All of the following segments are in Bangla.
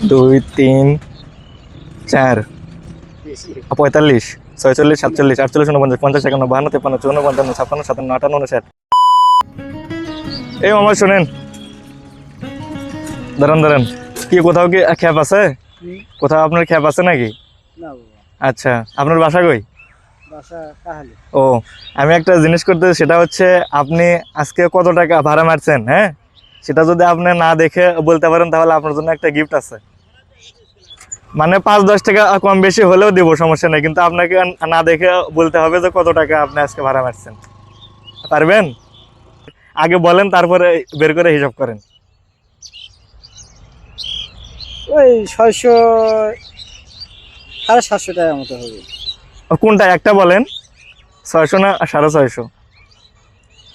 2 3 4 45 46 47 48 49 50 51 52 53 54 55 56 57 58 59। এই মামা শুনেন, দাঁড়ান দাঁড়ান, কি কোথাও কি খ্যাপ আছে? কোথাও আপনার খ্যাপ আছে নাকি? না বাবা, আচ্ছা, আপনার বাসা কই? বাসা কাহালি। ও, আমি একটা জিনিস করতে, সেটা হচ্ছে আপনি আজকে কত টাকা ভাড়া মারছেন, হ্যাঁ সেটা যদি আপনি না দেখে বলতে পারেন তাহলে আপনার জন্য একটা গিফট আছে। মানে 5-10 টাকা কম বেশি হলেও দেবো, সমস্যা নেই, কিন্তু আপনাকে না দেখে বলতে হবে যে কত টাকা আপনি আজকে ভাড়া মারছেন। পারবেন? আগে বলেন, তারপরে বের করে হিসাব করেন। ওই 600 750 টাকার মতো হবে। কোনটা একটা বলেন, 600 না 650?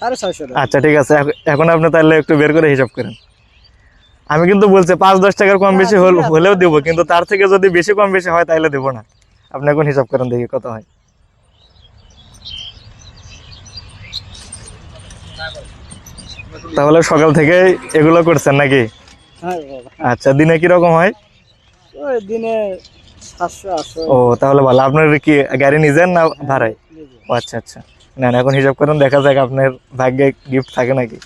650 টাকা। আচ্ছা ঠিক আছে, এখন আপনি তাহলে একটু বের করে হিসাব করেন। আমি কিন্তু বলছি 5-10 টাকার কম বেশি হলেও দেবো, কিন্তু তার থেকে যদি বেশি কম বেশি হয় তাহলে দেবো না। আপনি এখন হিসাব করেন, দেখি কত হয়। তাহলে সকাল থেকে এগুলো করছেন নাকি? হ্যাঁ বাবা, আচ্ছা, দিনে কিরকম হয়? ওই দিনে 700 800। ও তাহলে ভালো। আপনার কি গাড়ি নিজের না ভাড়ায়? ও আচ্ছা আচ্ছা, না না, এখন হিসাব করেন, দেখা যাক আপনার ভাগ্যে গিফট থাকে নাকি।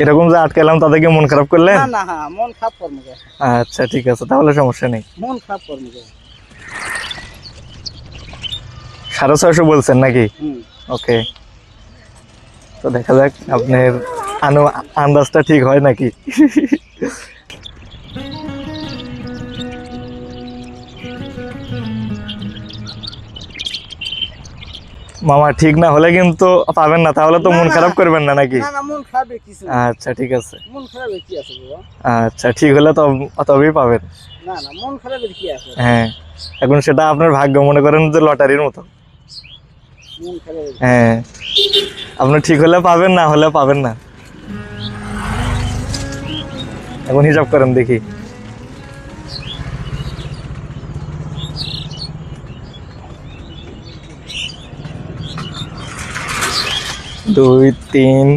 এরকম যে আটকালাম, তাদেরকে মন খারাপ করলেন? না না, হ্যাঁ মন খারাপ করবে না। আচ্ছা ঠিক আছে, তাহলে সমস্যা নেই। মন খারাপ করবে না। 650 বলছেন নাকি? হুম। ওকে, তো দেখা যাক আপনার আন্দাজটা ঠিক হয় নাকি। মামা ঠিক না হলে কিন্তু পাবেন না, তাহলে তো মন খারাপ করবেন না নাকি? না না, মন খারাপে কিছু না। আচ্ছা ঠিক আছে, মন খারাপে কি আছে বাবা? আচ্ছা ঠিক হলে তবেই পাবেন। না না, মন খারাপে কি আছে? হ্যাঁ, এখন সেটা আপনার ভাগ্য, মনে করেন যে লটারির মতো। মন খারাপে হ্যাঁ, আপনি ঠিক হলে পাবেন, না হলে পাবেন না। এখন হিসাব করেন দেখি। 2 3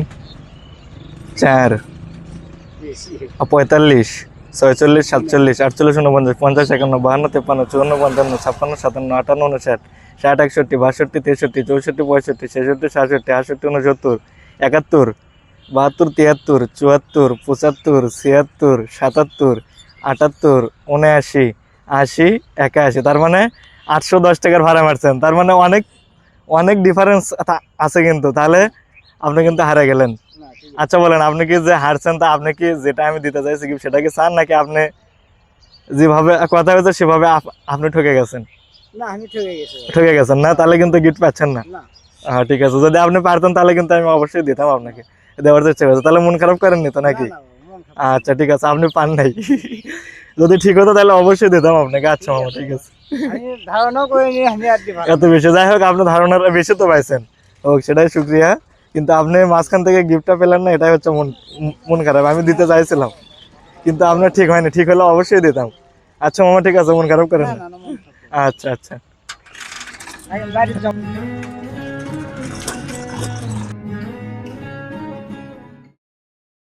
4 বেশি। 45 46 47 48 49 50 51 52 53 54 55 56 57 58 59 60 61 62 63 64 65 66 67 68 69 71 72 73 74 75 76 77 78 79 80 81, তার মানে 810 টাকার ভাড়া মারছেন। তার মানে অনেক অনেক ডিফারেন্স আছে কিন্তু, তাহলে আপনি কিন্তু হারে গেলেন। না ঠিক আছে। আচ্ছা বলেন, আপনি কি যে হারছেন তা আপনি কি যেটা আমি দিতে চাইছি কি সেটা কি চান, নাকি আপনি যেভাবে কথা হয়েছে সেভাবে আপনি ঠকে গেছেন? না, আমি ঠকে গেছি বাবা। ঠকে গেছেন না, তাহলে কিন্তু গিফট পাচ্ছেন না। না হ্যাঁ ঠিক আছে, যদি আপনি পারতেন তাহলে কিন্তু আমি অবশ্যই দিতাম আপনাকে, দেওয়ার চেষ্টা করছি। তাহলে মন খারাপ করেননি তো না নাকি? না বাবা, মন খারাপ। আচ্ছা ঠিক আছে, আপনি পান নাই। যদি ঠিক হতো তাহলে অবশ্যই দিতাম আপনাকে। আচ্ছা মামা ঠিক আছে, আমি ধারণা করিনি আমি আর দিবা। এত বেশি, যাই হোক আপনার ধারণাটা বেশি তো পাইছেন, হোক সেটাই শুক্রিয়া। কিন্তু আপনি মাঝখান থেকে গিফটটা পেলেন না, এটাই হচ্ছে মন খারাপ। আমি দিতে চাইছিলাম কিন্তু আপনার ঠিক হয়নি, ঠিক হলে অবশ্যই দিতাম। আচ্ছা মামা ঠিক আছে, মন খারাপ করেন না না। না না, মন খারাপ। আচ্ছা আচ্ছা। আগে বাড়ি যাও।